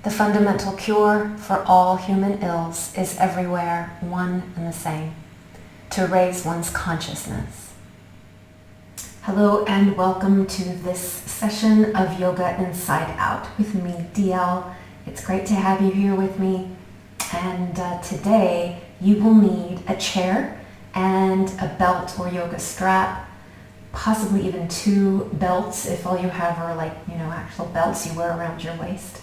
The fundamental cure for all human ills is everywhere one and the same: to raise one's consciousness. Hello and welcome to this session of Yoga Inside Out with me, DL. It's great to have you here with me. And today you will need a chair and a belt or yoga strap, possibly even two belts if all you have are actual belts you wear around your waist.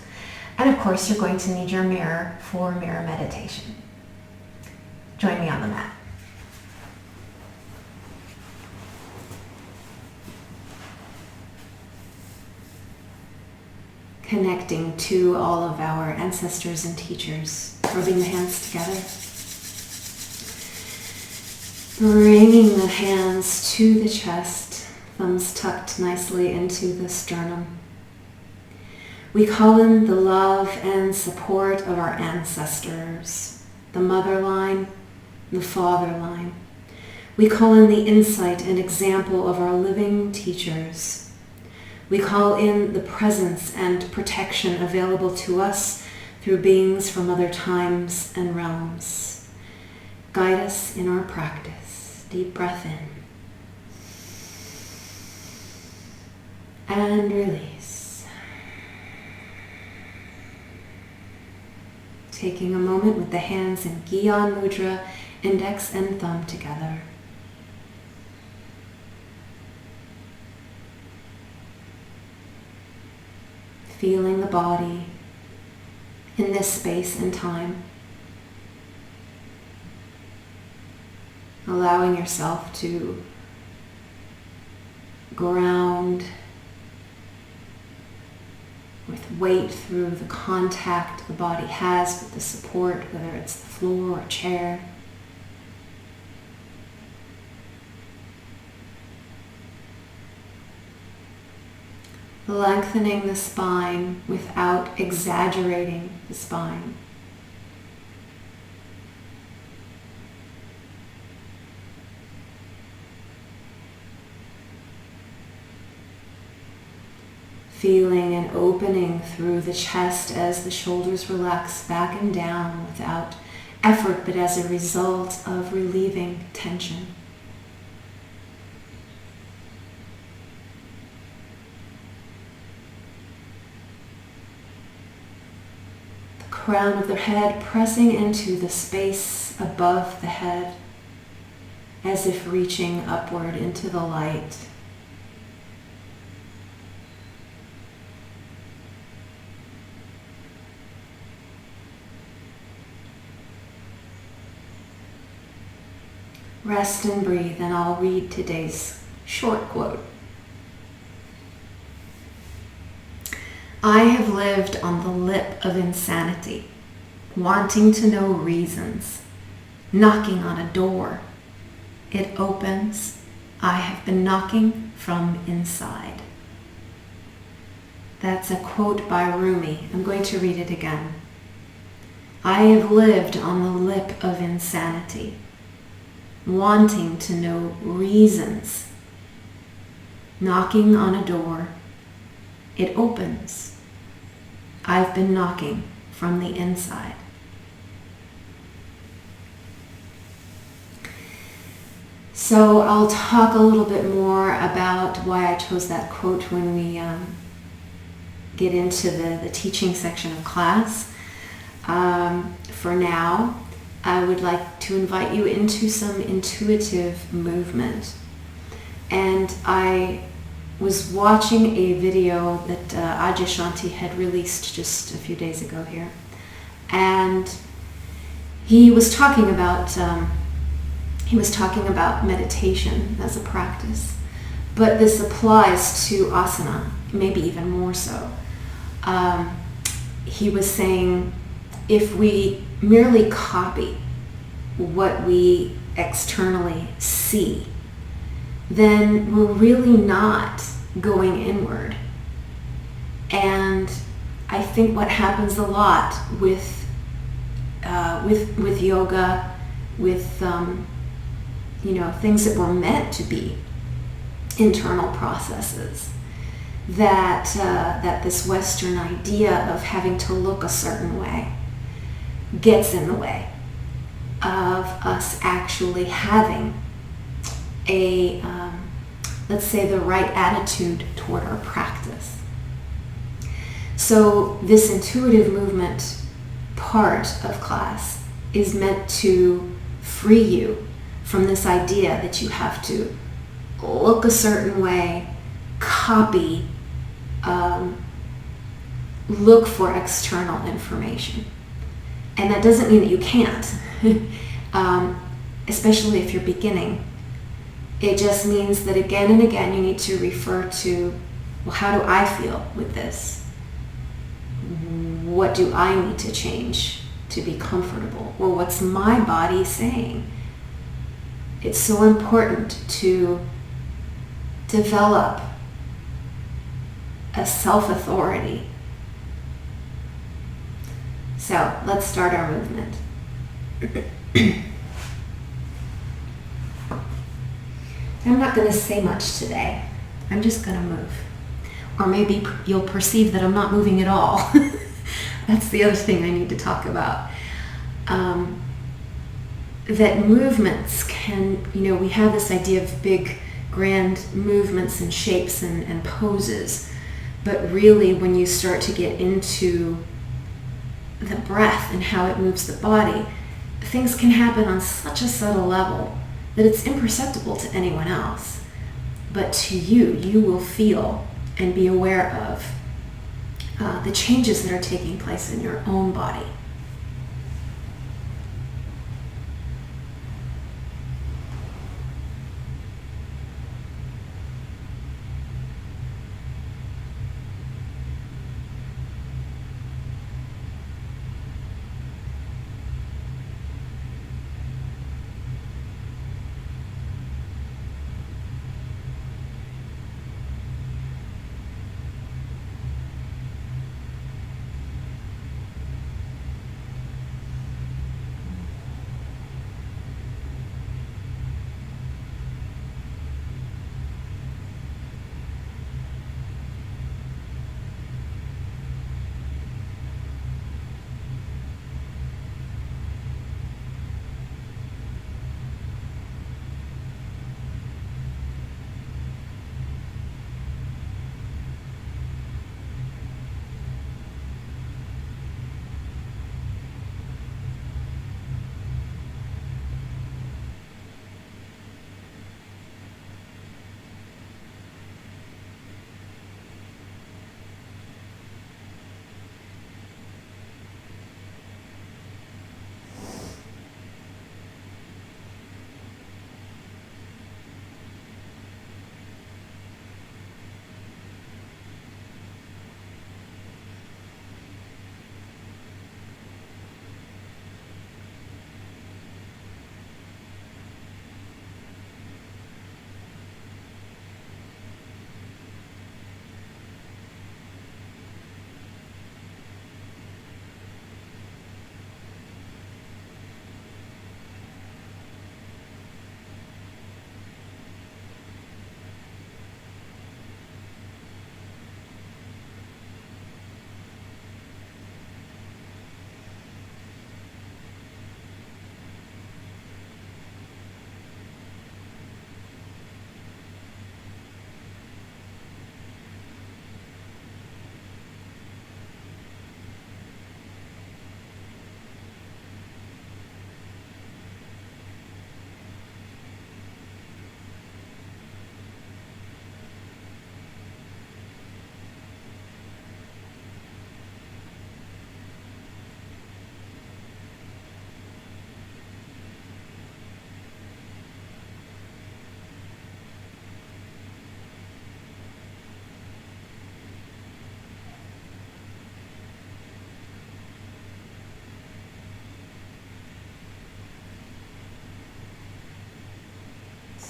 And of course you're going to need your mirror for mirror meditation. Join me on the mat. Connecting to all of our ancestors and teachers, rubbing the hands together. Bringing the hands to the chest, thumbs tucked nicely into the sternum. We call in the love and support of our ancestors, the mother line, the father line. We call in the insight and example of our living teachers. We call in the presence and protection available to us through beings from other times and realms. Guide us in our practice. Deep breath in. And release. Taking a moment with the hands in Gyan Mudra, index and thumb together. Feeling the body in this space and time. Allowing yourself to ground with weight through the contact the body has with the support, whether it's the floor or chair. Lengthening the spine without exaggerating the spine. Feeling an opening through the chest as the shoulders relax back and down without effort, but as a result of relieving tension. The crown of the head pressing into the space above the head, as if reaching upward into the light. Rest and breathe, and I'll read today's short quote. I have lived on the lip of insanity, wanting to know reasons, knocking on a door. It opens. I have been knocking from inside. That's a quote by Rumi. I'm going to read it again. I have lived on the lip of insanity, wanting to know reasons, knocking on a door. It opens. I've been knocking from the inside. So I'll talk a little bit more about why I chose that quote when we get into the teaching section of class. For now, I would like to invite you into some intuitive movement. And I was watching a video that Adyashanti had released just a few days ago here. And he was talking about meditation as a practice. But this applies to asana, maybe even more so. He was saying, if we merely copy what we externally see, then we're really not going inward. And I think what happens a lot with yoga, with things that were meant to be internal processes, that this Western idea of having to look a certain way gets in the way of us actually having a, let's say, the right attitude toward our practice. So this intuitive movement part of class is meant to free you from this idea that you have to look a certain way, copy, look for external information. And that doesn't mean that you can't, especially if you're beginning. It just means that again and again you need to refer to, well, how do I feel with this? What do I need to change to be comfortable? Or what's my body saying? It's so important to develop a self-authority. So let's start our movement. I'm not going to say much today. I'm just going to move. Or maybe you'll perceive that I'm not moving at all. That's the other thing I need to talk about. That movements can, we have this idea of big, grand movements and shapes and poses. But really, when you start to get into the breath and how it moves the body, things can happen on such a subtle level that it's imperceptible to anyone else. But to you, you will feel and be aware of the changes that are taking place in your own body.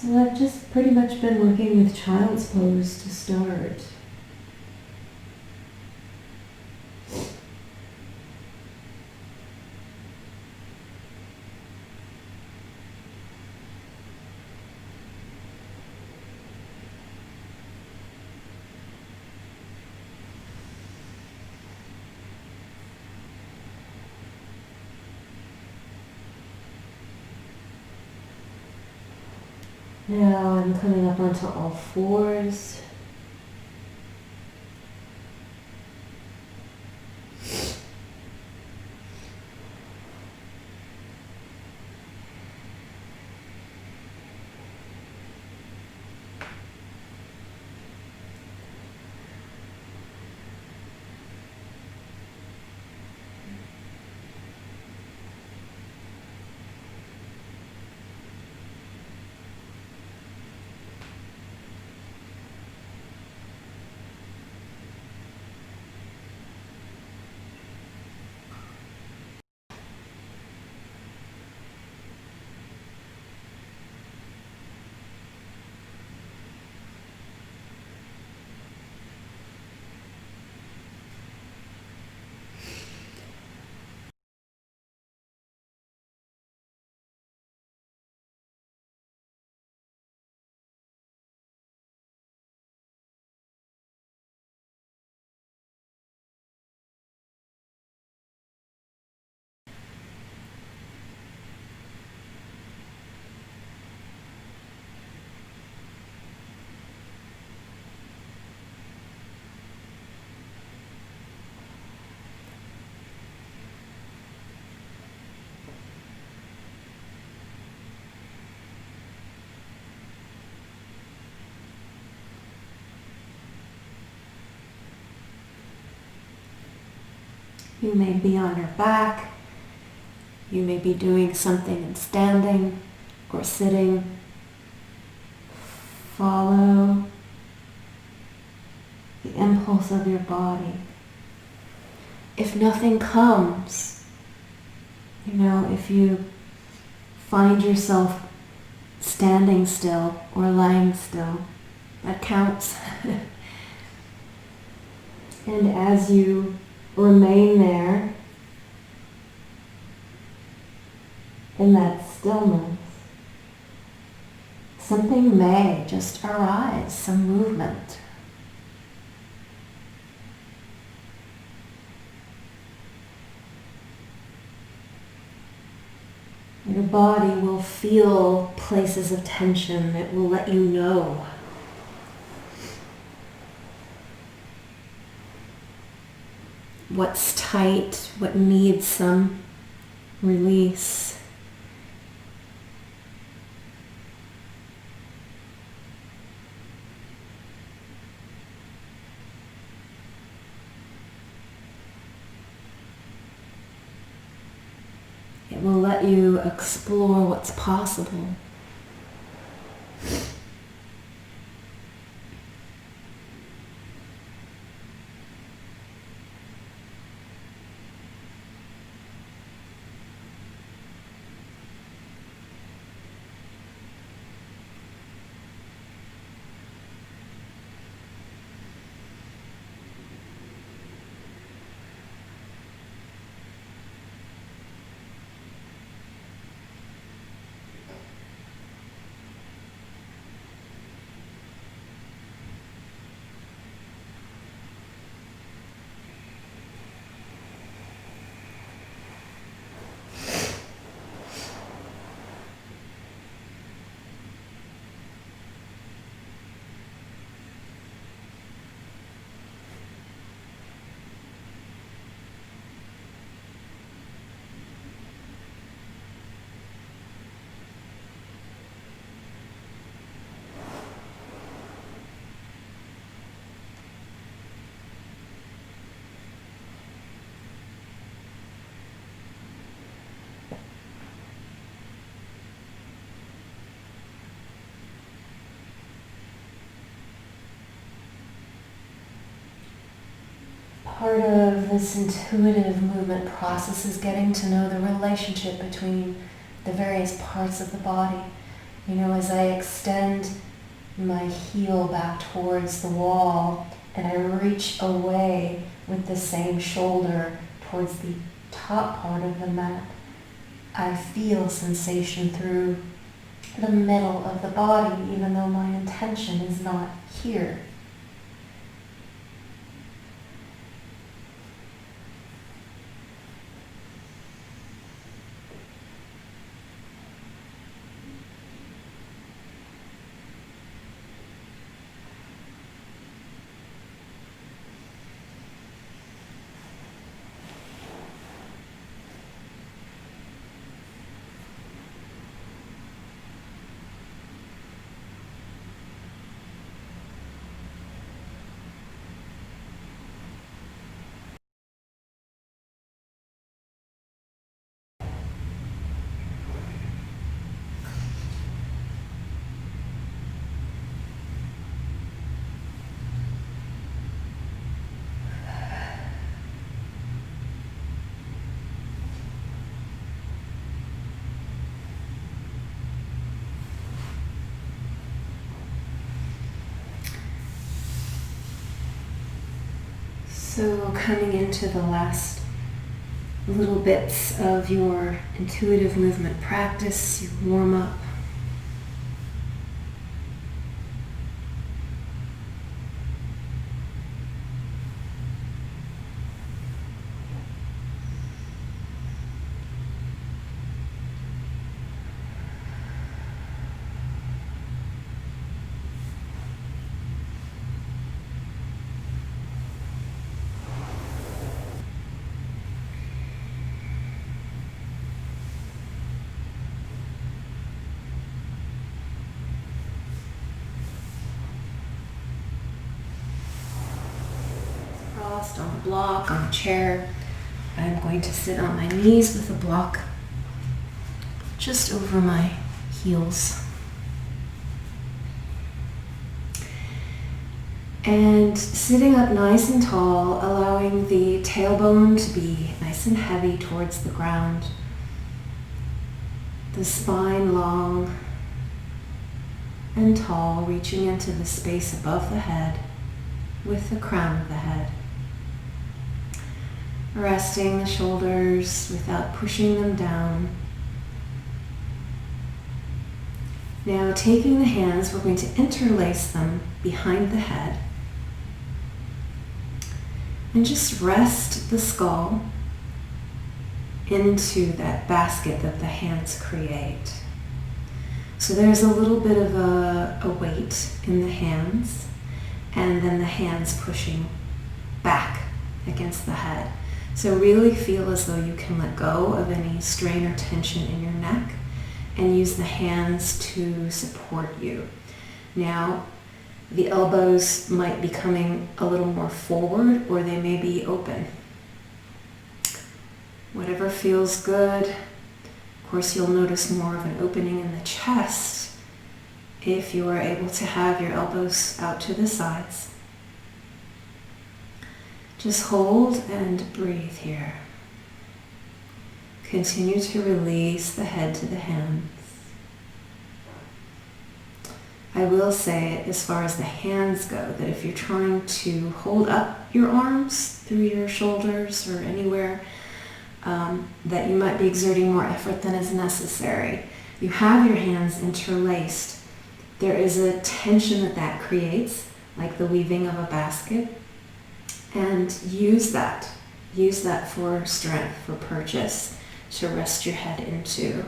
So I've just pretty much been working with child's pose to start. Now I'm coming up onto all fours. You may be on your back. You may be doing something in standing or sitting. Follow the impulse of your body. If nothing comes, if you find yourself standing still or lying still, that counts. And as you remain there in that stillness, something may just arise, some movement. Your body will feel places of tension. It will let you know. What's tight, what needs some release. It will let you explore what's possible. Part of this intuitive movement process is getting to know the relationship between the various parts of the body. As I extend my heel back towards the wall and I reach away with the same shoulder towards the top part of the mat, I feel sensation through the middle of the body, even though my intention is not here. So coming into the last little bits of your intuitive movement practice, you warm up. On a block, on a chair. I'm going to sit on my knees with a block just over my heels. And sitting up nice and tall, allowing the tailbone to be nice and heavy towards the ground. The spine long and tall, reaching into the space above the head with the crown of the head. Resting the shoulders without pushing them down. Now taking the hands, we're going to interlace them behind the head. And just rest the skull into that basket that the hands create. So there's a little bit of a weight in the hands, and then the hands pushing back against the head. So really feel as though you can let go of any strain or tension in your neck and use the hands to support you. Now, the elbows might be coming a little more forward, or they may be open. Whatever feels good. Of course, you'll notice more of an opening in the chest if you are able to have your elbows out to the sides. Just hold and breathe here. Continue to release the head to the hands. I will say, as far as the hands go, that if you're trying to hold up your arms through your shoulders or anywhere, that you might be exerting more effort than is necessary. You have your hands interlaced. There is a tension that creates, like the weaving of a basket. And use that for strength, for purchase, to rest your head into.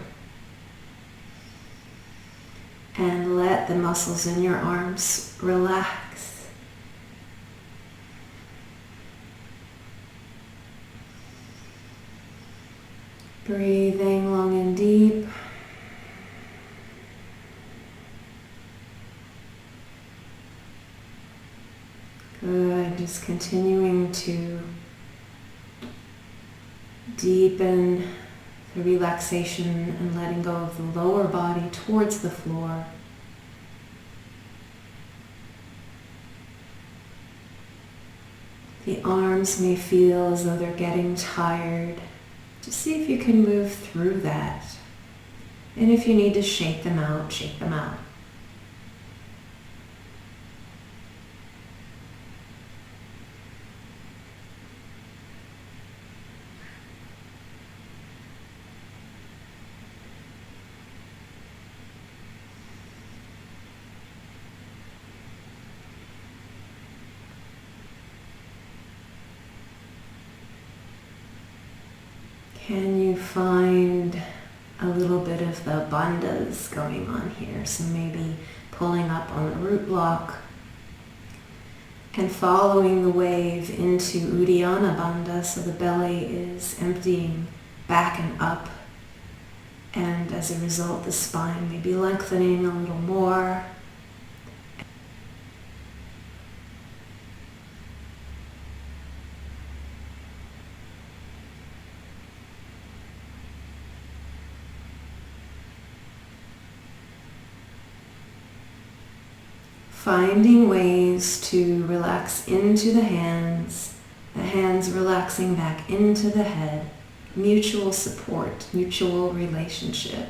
And let the muscles in your arms relax. Breathing long and deep. Good, just continuing to deepen the relaxation and letting go of the lower body towards the floor. The arms may feel as though they're getting tired. Just see if you can move through that. And if you need to shake them out, shake them out. Can you find a little bit of the bandhas going on here? So maybe pulling up on the root block and following the wave into Uddiyana Bandha, so the belly is emptying back and up, and as a result the spine may be lengthening a little more. Finding ways to relax into the hands relaxing back into the head, mutual support, mutual relationship.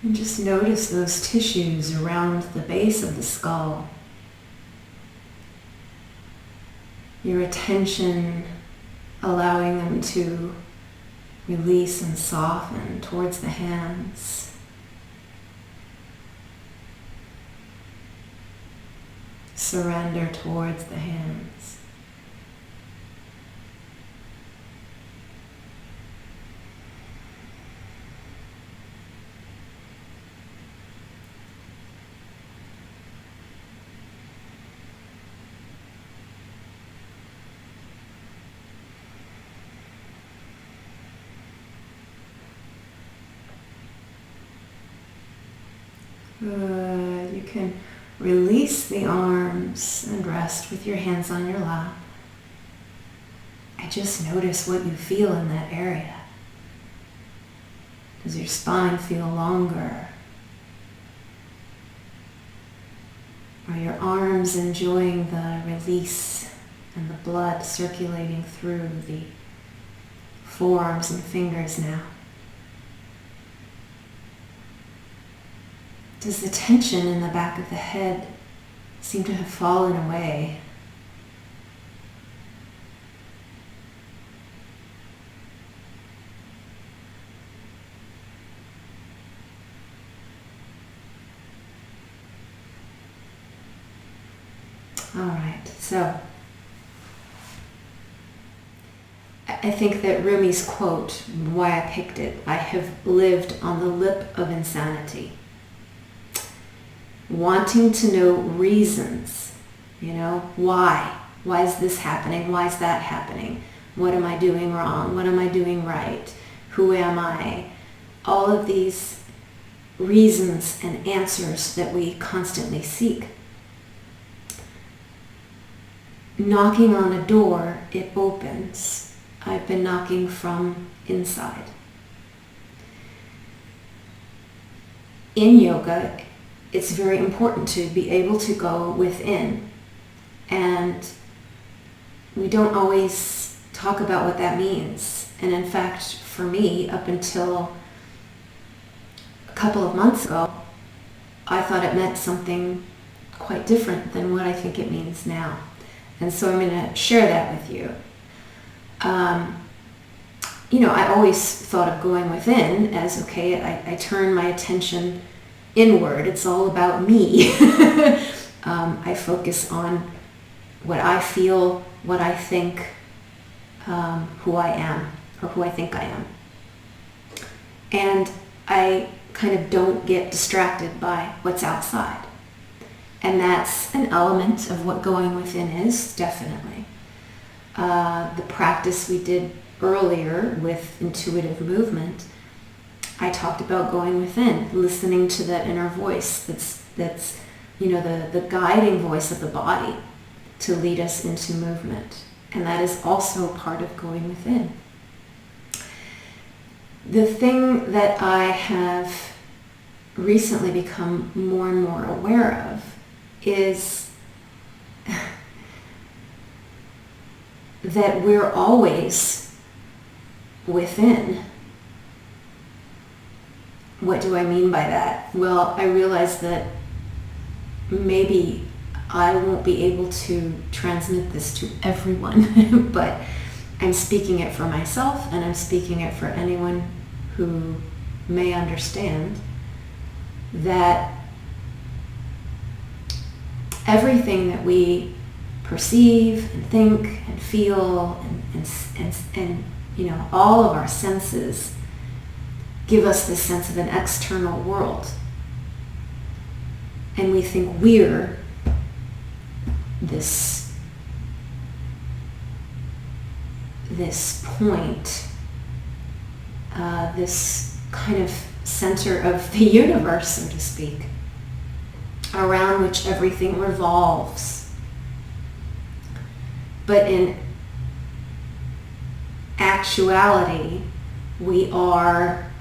And just notice those tissues around the base of the skull. Your attention allowing them to release and soften towards the hands. Surrender towards the hands. Good. You can release the arms and rest with your hands on your lap. And just notice what you feel in that area. Does your spine feel longer? Are your arms enjoying the release and the blood circulating through the forearms and fingers now? Does the tension in the back of the head seem to have fallen away? All right, so I think that Rumi's quote, why I picked it, I have lived on the lip of insanity. Wanting to know reasons, why? Why is this happening? Why is that happening? What am I doing wrong? What am I doing right? Who am I? All of these reasons and answers that we constantly seek. Knocking on a door, it opens. I've been knocking from inside. In yoga, it's very important to be able to go within. And we don't always talk about what that means. And in fact, for me, up until a couple of months ago, I thought it meant something quite different than what I think it means now. And so I'm going to share that with you. I always thought of going within as, okay, I turn my attention inward. It's all about me. I focus on what I feel, what I think, who I am, or who I think I am. And I kind of don't get distracted by what's outside. And that's an element of what going within is, definitely. The practice we did earlier with intuitive movement, I talked about going within, listening to that inner voice that's the guiding voice of the body to lead us into movement. And that is also part of going within. The thing that I have recently become more and more aware of is that we're always within. What do I mean by that? Well, I realize that maybe I won't be able to transmit this to everyone, but I'm speaking it for myself, and I'm speaking it for anyone who may understand that everything that we perceive and think and feel and all of our senses give us this sense of an external world. And we think we're this point, this kind of center of the universe, so to speak, around which everything revolves. But in actuality, we are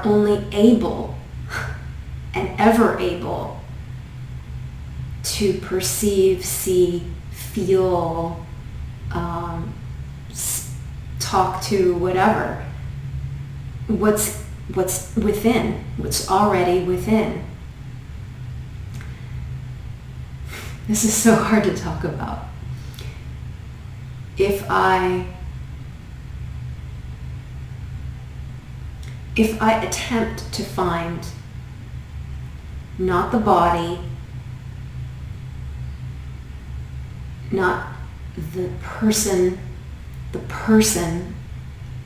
only able and ever able to perceive, see, feel, talk to whatever. What's within, what's already within. This is so hard to talk about. If I attempt to find not the body, not the person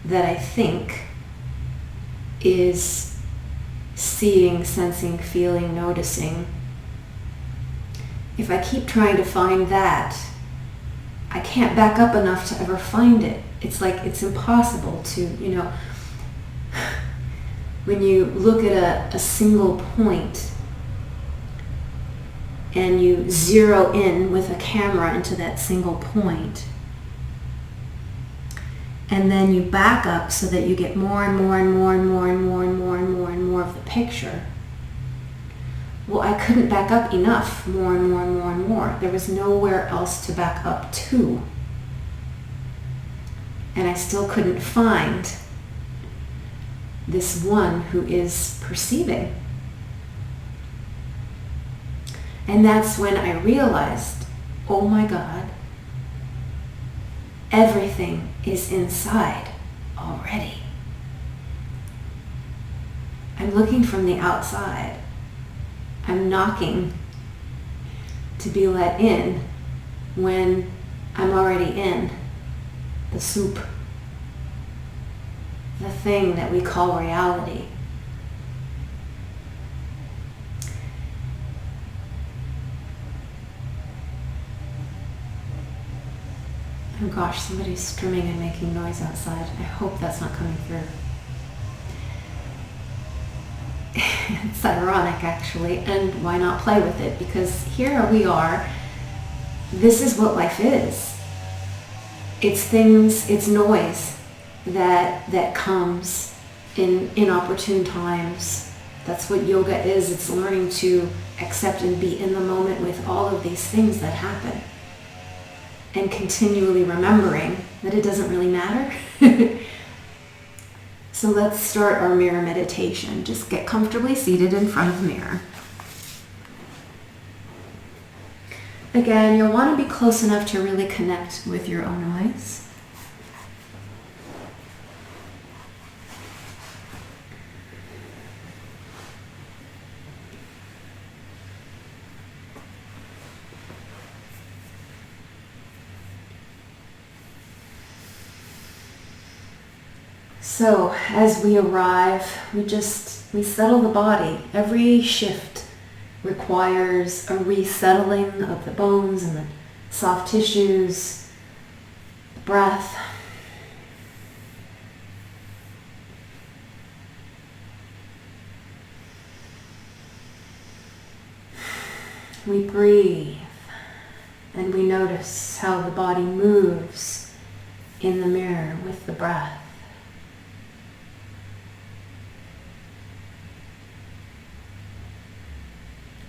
that I think is seeing, sensing, feeling, noticing, if I keep trying to find that, I can't back up enough to ever find it. It's like it's impossible to, when you look at a single point and you zero in with a camera into that single point, and then you back up so that you get more and more and more and more and more and more and more and more of the picture. Well, I couldn't back up enough, more and more and more and more. There was nowhere else to back up to. And I still couldn't find this one who is perceiving. And that's when I realized, oh my God, everything is inside already. I'm looking from the outside. I'm knocking to be let in when I'm already in the soup, the thing that we call reality. Oh gosh, somebody's strumming and making noise outside. I hope that's not coming through. It's ironic, actually, and why not play with it? Because here we are. This is what life is. It's things, it's noise that comes in inopportune times. That's what yoga is. It's learning to accept and be in the moment with all of these things that happen, and continually remembering that it doesn't really matter. So let's start our mirror meditation. Just get comfortably seated in front of the mirror. Again, you'll want to be close enough to really connect with your own eyes. So as we arrive, we settle the body. Every shift requires a resettling of the bones and the soft tissues, the breath. We breathe and we notice how the body moves in the mirror with the breath.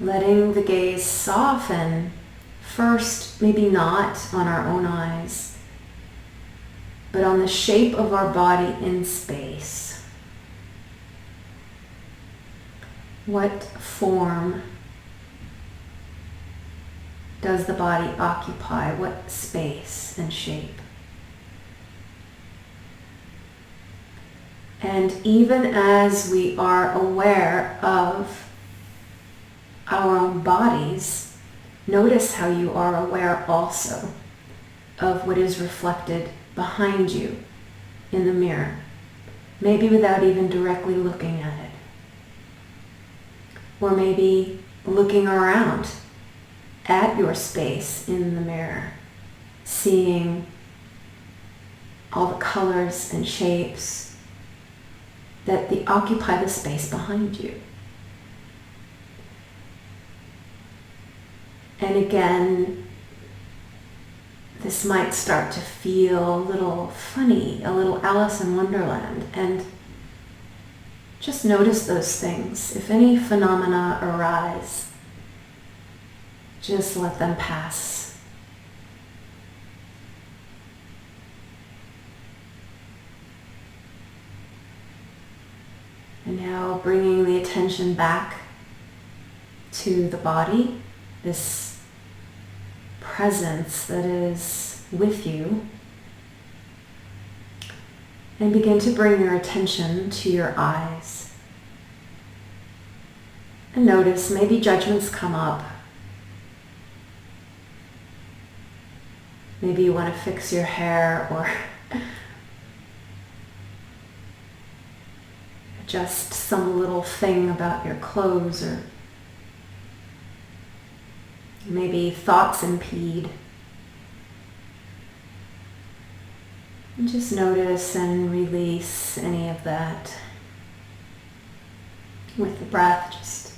Letting the gaze soften, first maybe not on our own eyes, but on the shape of our body in space. What form does the body occupy? What space and shape? And even as we are aware of our own bodies, notice how you are aware also of what is reflected behind you in the mirror, maybe without even directly looking at it. Or maybe looking around at your space in the mirror, seeing all the colors and shapes that occupy the space behind you. And again, this might start to feel a little funny, a little Alice in Wonderland, and just notice those things. If any phenomena arise, just let them pass. bringing the attention back to the body, this presence that is with you. And begin to bring your attention to your eyes. And notice maybe judgments come up. Maybe you want to fix your hair or adjust some little thing about your clothes, or maybe thoughts impede. And just notice and release any of that. With the breath, just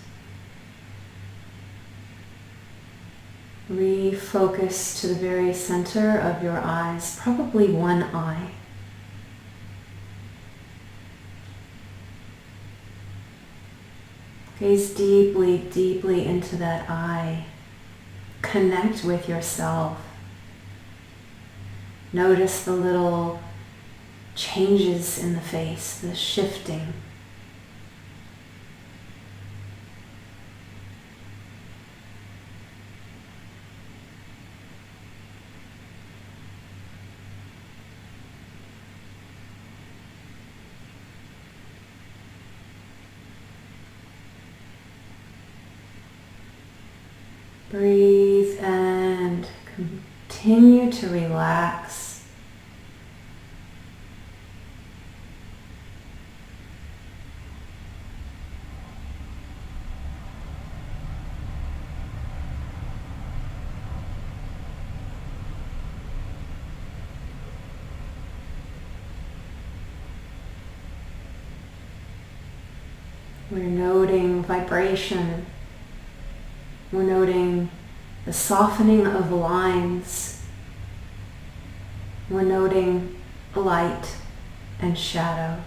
refocus to the very center of your eyes, probably one eye. Gaze deeply, deeply into that eye. Connect with yourself. Notice the little changes in the face, the shifting. Breathe and continue to relax. We're noting vibration. We're noting the softening of lines. We're noting light and shadow.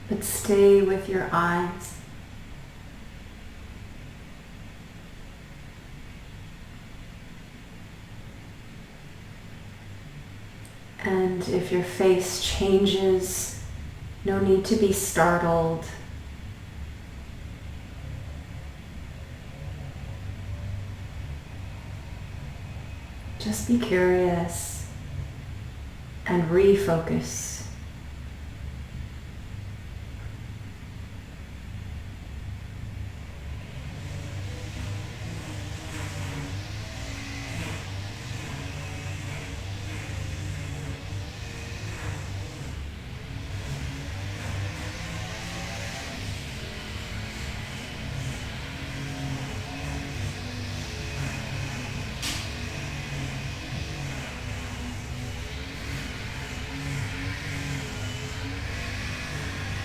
But stay with your eyes. And if your face changes, no need to be startled. Just be curious and refocus.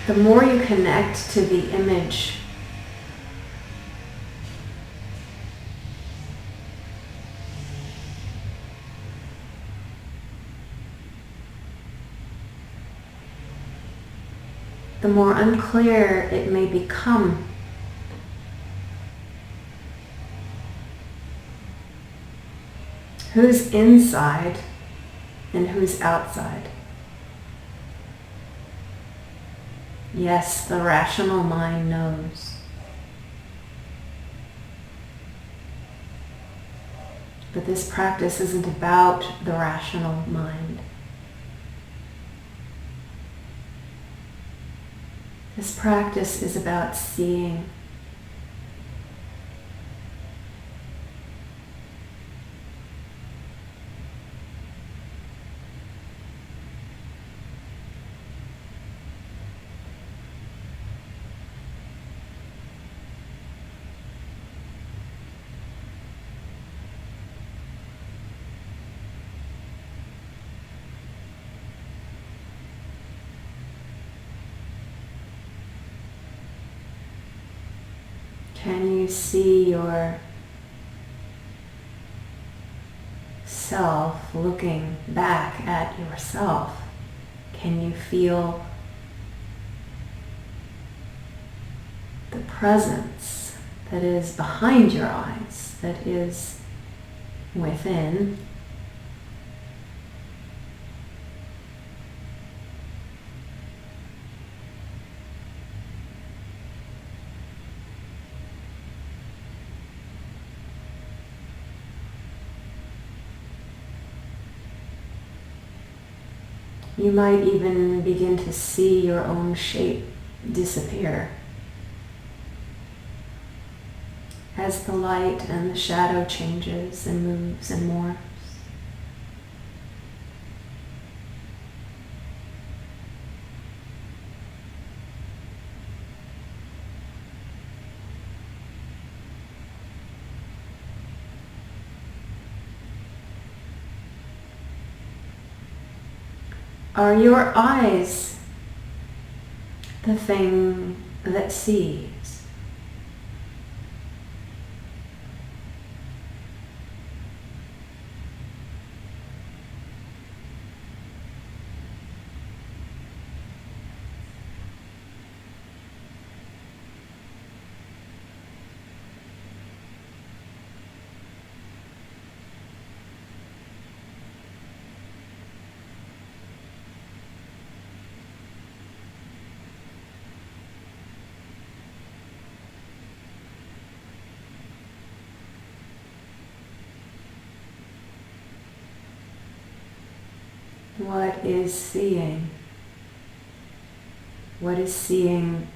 The more you connect to the image, the more unclear it may become. Who's inside and who's outside? Yes, the rational mind knows. But this practice isn't about the rational mind. This practice is about seeing. Can you see your self looking back at yourself? Can you feel the presence that is behind your eyes, that is within? You might even begin to see your own shape disappear as the light and the shadow changes and moves and morphs. Are your eyes the thing that sees? What is seeing? What is seeing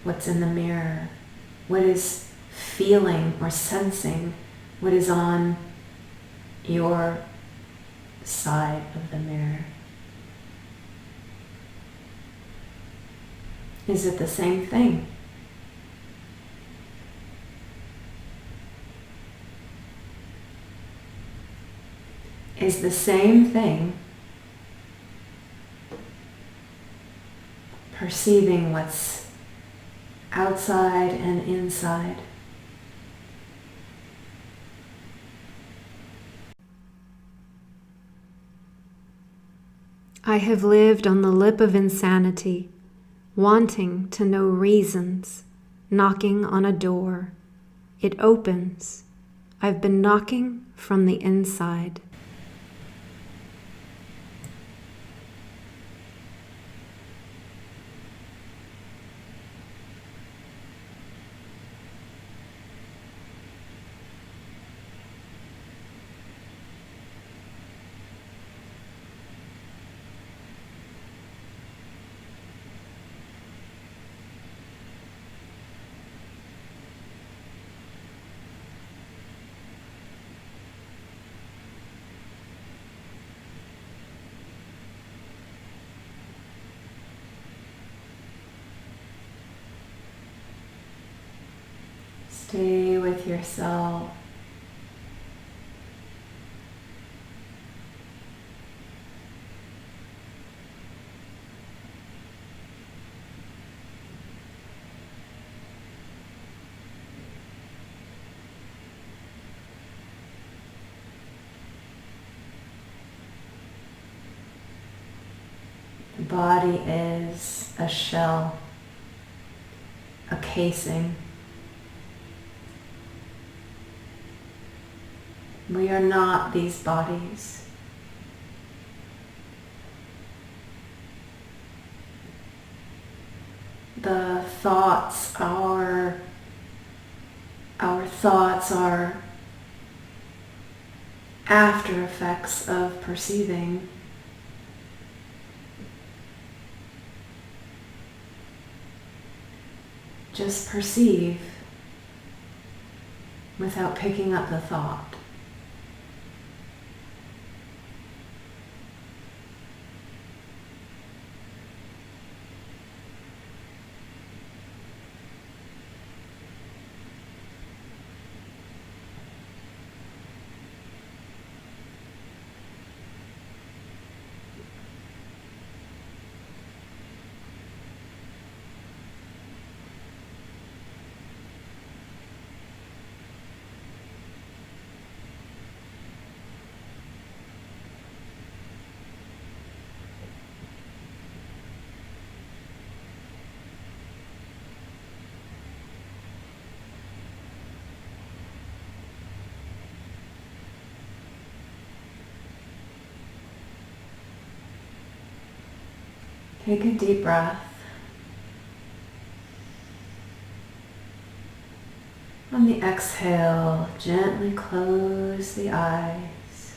what's in the mirror? What is feeling or sensing what is on your side of the mirror? Is it the same thing? Is the same thing perceiving what's outside and inside? I have lived on the lip of insanity, wanting to know reasons, knocking on a door. It opens. I've been knocking from the inside. Stay with yourself. The body is a shell, a casing. We are not these bodies. The thoughts, our thoughts are after effects of perceiving. Just perceive without picking up the thought. Take a deep breath. On the exhale, gently close the eyes.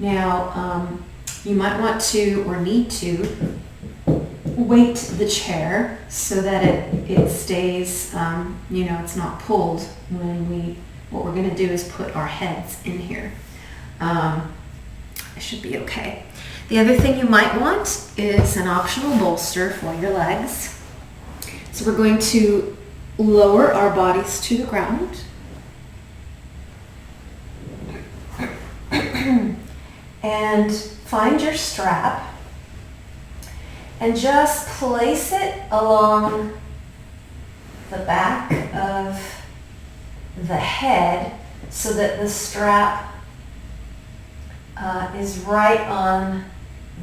Now, you might want to or need to weight the chair so that it stays, it's not pulled when what we're going to do is put our heads in here. It should be okay. The other thing you might want is an optional bolster for your legs. So we're going to lower our bodies to the ground. And find your strap and just place it along the back of the head so that the strap is right on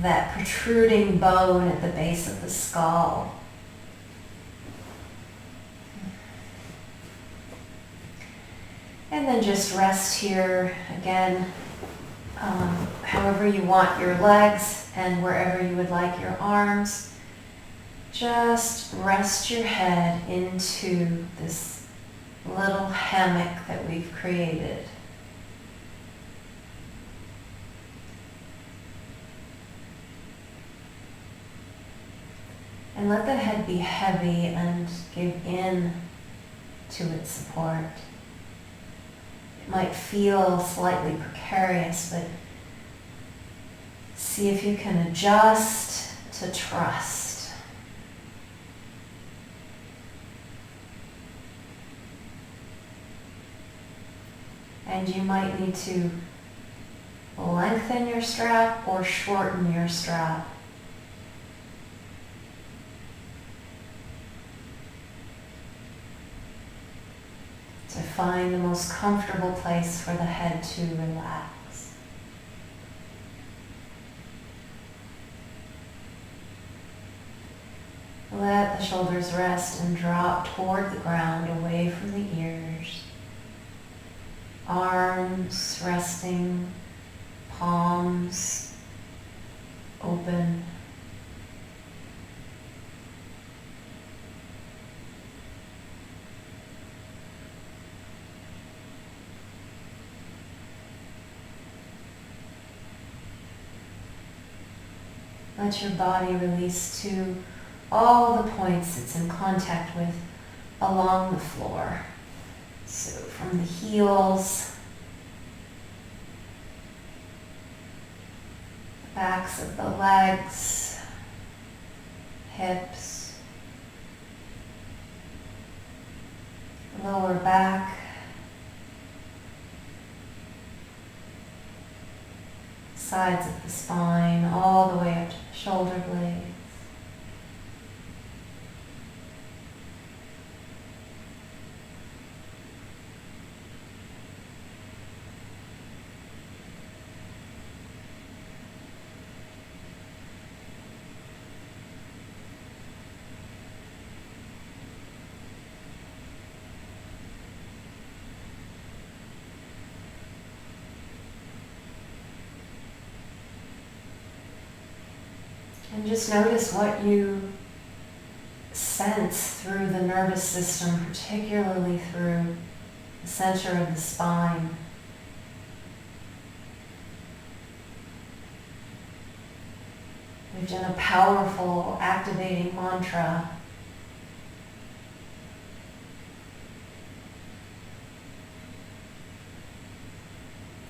that protruding bone at the base of the skull. And then just rest here again, however you want your legs and wherever you would like your arms. Just rest your head into this little hammock that we've created. And let the head be heavy and give in to its support. It might feel slightly precarious, but see if you can adjust to trust. And you might need to lengthen your strap or shorten your strap. To find the most comfortable place for the head to relax. Let the shoulders rest and drop toward the ground, away from the ears. Arms resting, palms open. Let your body release to all the points it's in contact with along the floor. So from the heels, the backs of the legs, hips, lower back, sides of the spine, all the way up to the shoulder blades. And just notice what you sense through the nervous system, particularly through the center of the spine. We've done a powerful, activating mantra.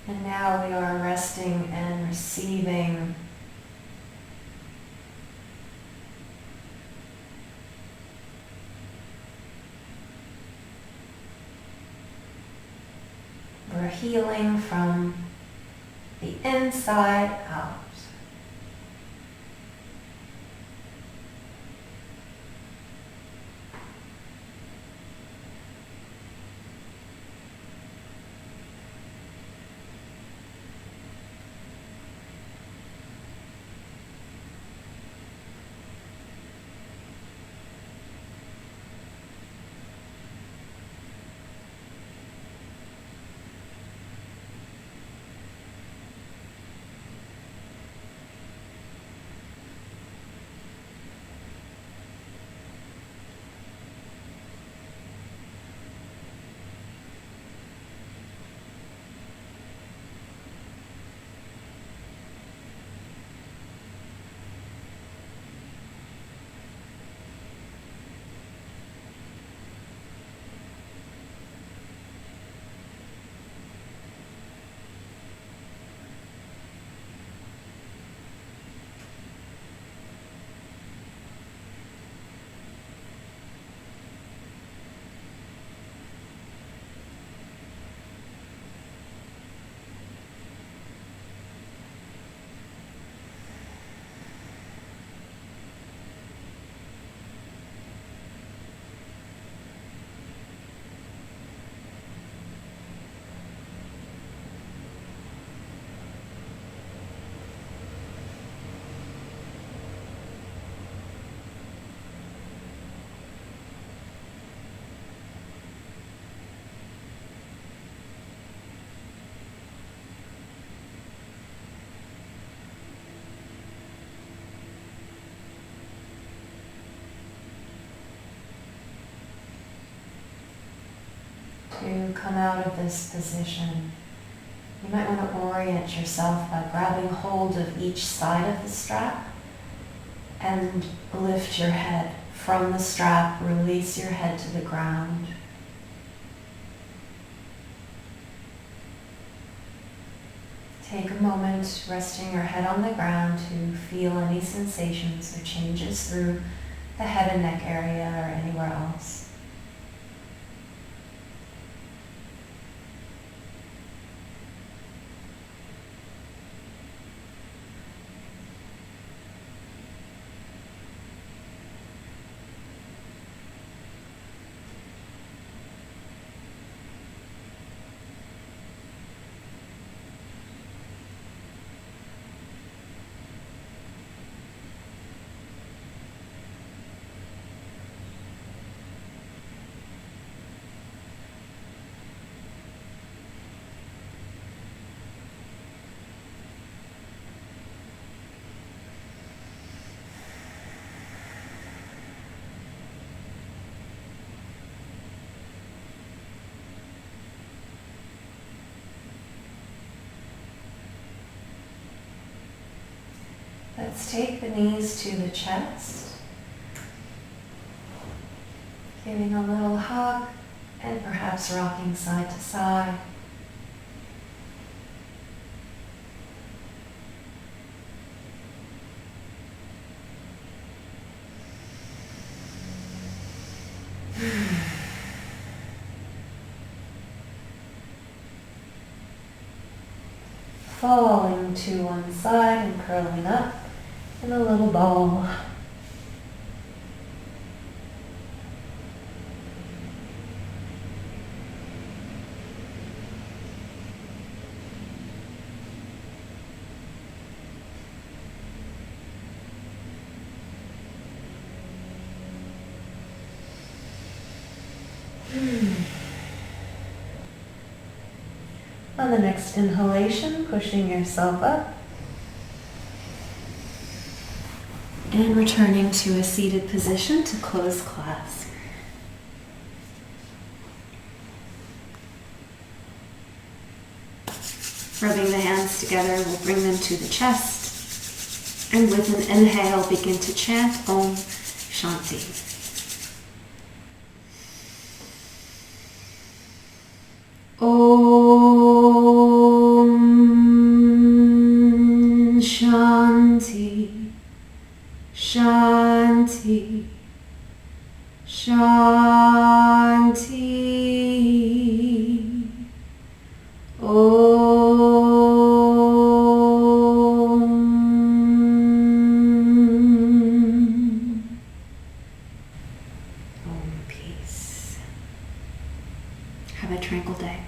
And now we are resting and receiving we're healing from the inside out. come out of this position, you might want to orient yourself by grabbing hold of each side of the strap and lift your head from the strap, release your head to the ground. Take a moment resting your head on the ground to feel any sensations or changes through the head and neck area or anywhere else. Let's take the knees to the chest, giving a little hug and perhaps rocking side to side. Falling to one side and curling up in a little ball. On the next inhalation, pushing yourself up and returning to a seated position to close class. Rubbing the hands together, we'll bring them to the chest, and with an inhale, begin to chant Om Shanti. Om Shanti, Shanti, Shanti. Om peace. Have a tranquil day.